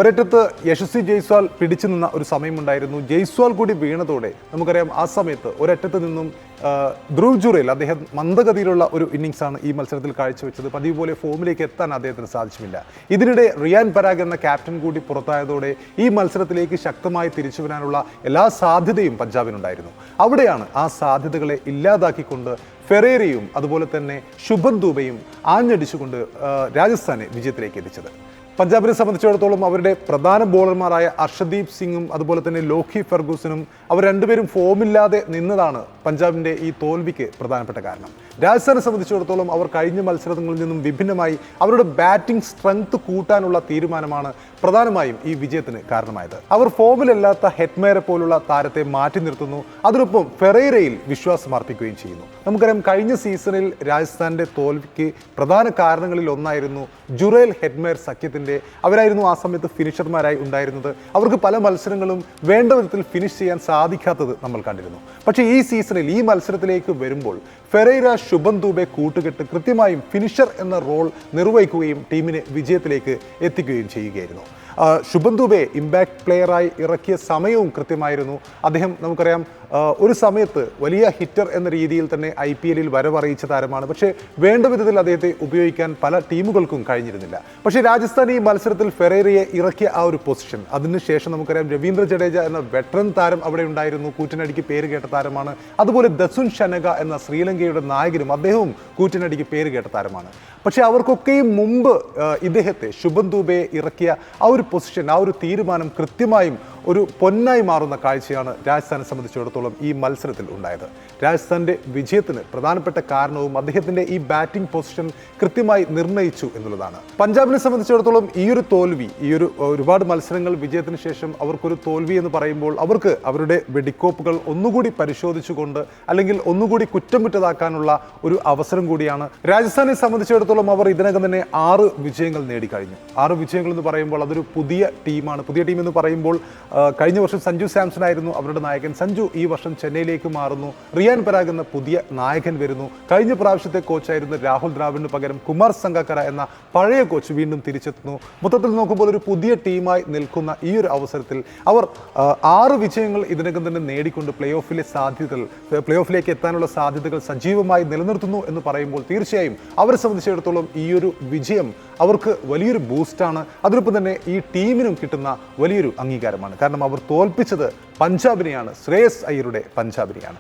ഒരറ്റത്ത് യശസ്വി ജയ്സ്വാൾ പിടിച്ചു നിന്ന ഒരു സമയമുണ്ടായിരുന്നു. ജയ്സ്വാൾ കൂടി വീണതോടെ നമുക്കറിയാം ആ സമയത്ത് ഒരറ്റത്ത് നിന്നും ധ്രുവ് ജുറേൽ അദ്ദേഹം മന്ദഗതിയിലുള്ള ഒരു ഇന്നിങ്സാണ് ഈ മത്സരത്തിൽ കാഴ്ചവെച്ചത്. പതിവ് പോലെ ഫോമിലേക്ക് എത്താൻ അദ്ദേഹത്തിന് സാധിച്ചില്ല. ഇതിനിടെ റിയാൻ പരാഗ് എന്ന ക്യാപ്റ്റൻ കൂടി പുറത്തായതോടെ ഈ മത്സരത്തിലേക്ക് ശക്തമായി തിരിച്ചു വരാനുള്ള എല്ലാ സാധ്യതയും പഞ്ചാബിനുണ്ടായിരുന്നു. അവിടെയാണ് ആ സാധ്യതകളെ ഇല്ലാതാക്കിക്കൊണ്ട് ഫെറേരയും അതുപോലെ തന്നെ ശുഭൻ ദൂബയും ആഞ്ഞടിച്ചുകൊണ്ട് രാജസ്ഥാനെ വിജയത്തിലേക്ക് എത്തിച്ചത്. പഞ്ചാബിനെ സംബന്ധിച്ചിടത്തോളം അവരുടെ പ്രധാന ബോളർമാരായ അർഷദീപ് സിംഗും അതുപോലെ തന്നെ ലോക്കി ഫെർഗൂസനും അവർ രണ്ടുപേരും ഫോമില്ലാതെ നിന്നതാണ് പഞ്ചാബിൻ്റെ ഈ തോൽവിക്ക് പ്രധാനപ്പെട്ട കാരണം. രാജസ്ഥാനെ സംബന്ധിച്ചിടത്തോളം അവർ കഴിഞ്ഞ മത്സരങ്ങളിൽ നിന്നും വിഭിന്നമായി അവരുടെ ബാറ്റിംഗ് സ്ട്രെങ്ത് കൂട്ടാനുള്ള തീരുമാനമാണ് പ്രധാനമായും ഈ വിജയത്തിന് കാരണമായത്. അവർ ഫോമിലല്ലാത്ത ഹെറ്റ്മേറെ പോലുള്ള താരത്തെ മാറ്റി നിർത്തുന്നു, അതിനൊപ്പം ഫെറേരയിൽ വിശ്വാസം അർപ്പിക്കുകയും ചെയ്യുന്നു. നമുക്കറിയാം കഴിഞ്ഞ സീസണിൽ രാജസ്ഥാന്റെ തോൽവിക്ക് പ്രധാന കാരണങ്ങളിൽ ഒന്നായിരുന്നു ജുറേൽ ഹെറ്റ്മേർ സഖ്യത്തിന്റെ. അവരായിരുന്നു ആ സമയത്ത് ഫിനിഷർമാരായി ഉണ്ടായിരുന്നത്. അവർക്ക് പല മത്സരങ്ങളും വേണ്ട വിധത്തിൽ ഫിനിഷ് ചെയ്യാൻ സാധിക്കാത്തത് നമ്മൾ കണ്ടിരുന്നു. പക്ഷേ ഈ സീസണിൽ ഈ മത്സരത്തിലേക്ക് വരുമ്പോൾ ഫെറേര ശുഭൻ ദൂബെ കൂട്ടുകെട്ട് കൃത്യമായും ഫിനിഷർ എന്ന റോൾ നിർവഹിക്കുകയും ടീമിനെ വിജയത്തിലേക്ക് എത്തിക്കുകയും ചെയ്യുകയായിരുന്നു. ശുഭൻ ദൂബെ ഇമ്പാക്ട് പ്ലെയറായി ഇറക്കിയ സമയവും കൃത്യമായിരുന്നു. അദ്ദേഹം നമുക്കറിയാം ഒരു സമയത്ത് വലിയ ഹിറ്റർ എന്ന രീതിയിൽ തന്നെ IPL വരവറിയിച്ച താരമാണ്. പക്ഷേ വേണ്ട വിധത്തിൽ അദ്ദേഹത്തെ ഉപയോഗിക്കാൻ പല ടീമുകൾക്കും കഴിഞ്ഞിരുന്നില്ല. പക്ഷേ രാജസ്ഥാൻ ഈ മത്സരത്തിൽ ഫെറേരയെ ഇറക്കിയ ആ ഒരു പൊസിഷൻ, അതിനുശേഷം നമുക്കറിയാം രവീന്ദ്ര ജഡേജ എന്ന വെറ്ററൻ താരം അവിടെ ഉണ്ടായിരുന്നു, കൂറ്റനടിക്ക് പേര് കേട്ട താരമാണ്. അതുപോലെ ദസുൻ ഷനക എന്ന ശ്രീലങ്കയുടെ നായകനും അദ്ദേഹവും കൂറ്റനടിക്ക് പേര് കേട്ട താരമാണ്. പക്ഷേ അവർക്കൊക്കെയും മുമ്പ് ഇദ്ദേഹത്തെ ശുഭൻ ദൂബയെ ഇറക്കിയ ആ ഒരു പൊസിഷൻ, ആ ഒരു തീരുമാനം കൃത്യമായും ഒരു പൊന്നായി മാറുന്ന കാഴ്ചയാണ് രാജസ്ഥാനെ സംബന്ധിച്ചിടത്തോളം ഈ മത്സരത്തിൽ ഉണ്ടായത്. രാജസ്ഥാന്റെ വിജയത്തിന് പ്രധാനപ്പെട്ട കാരണവും അദ്ദേഹത്തിന്റെ ഈ ബാറ്റിംഗ് പൊസിഷൻ കൃത്യമായി നിർണ്ണയിച്ചു എന്നുള്ളതാണ്. പഞ്ചാബിനെ സംബന്ധിച്ചിടത്തോളം ഈ ഒരു തോൽവി, ഒരുപാട് മത്സരങ്ങൾ വിജയത്തിന് ശേഷം അവർക്കൊരു തോൽവി എന്ന് പറയുമ്പോൾ അവർക്ക് അവരുടെ വെടിക്കോപ്പുകൾ ഒന്നുകൂടി പരിശോധിച്ചുകൊണ്ട് അല്ലെങ്കിൽ ഒന്നുകൂടി കുറ്റമുറ്റതാക്കാനുള്ള ഒരു അവസരം കൂടിയാണ്. രാജസ്ഥാനെ സംബന്ധിച്ചിടത്തോളം അവർ ഇതിനകം തന്നെ 6 വിജയങ്ങൾ നേടിക്കഴിഞ്ഞു. 6 വിജയങ്ങൾ എന്ന് പറയുമ്പോൾ അതൊരു പുതിയ ടീമാണ്. പുതിയ ടീം എന്ന് പറയുമ്പോൾ കഴിഞ്ഞ വർഷം സഞ്ജു സാംസൺ ആയിരുന്നു അവരുടെ നായകൻ. സഞ്ജു ഈ വർഷം ചെന്നൈയിലേക്ക് മാറുന്നു. റിയാൻ പരാഗ് എന്ന പുതിയ നായകൻ വരുന്നു. കഴിഞ്ഞ പ്രാവശ്യത്തെ കോച്ചായിരുന്ന രാഹുൽ ദ്രാവിഡിന് പകരം കുമാർ സംഗക്കാര എന്ന പഴയ കോച്ച് വീണ്ടും തിരിച്ചെത്തുന്നു. മൊത്തത്തിൽ നോക്കുമ്പോൾ ഒരു പുതിയ ടീമായി നിൽക്കുന്ന ഈ ഒരു അവസരത്തിൽ അവർ 6 വിജയങ്ങൾ ഇതിനകം തന്നെ നേടിക്കൊണ്ട് പ്ലേ ഓഫിലേക്ക് എത്താനുള്ള സാധ്യതകൾ സജീവമായി നിലനിർത്തുന്നു എന്ന് പറയുമ്പോൾ തീർച്ചയായും അവരെ സംബന്ധിച്ചിടത്തോളം ഈ ഒരു വിജയം അവർക്ക് വലിയൊരു ബൂസ്റ്റാണ്. അതിനൊപ്പം തന്നെ ഈ ടീമിനും കിട്ടുന്ന വലിയൊരു അംഗീകാരമാണ്. കാരണം അവർ തോൽപ്പിച്ചത് പഞ്ചാബിനെയാണ്, ശ്രേയസ് അയ്യരുടെ പഞ്ചാബിനെയാണ്.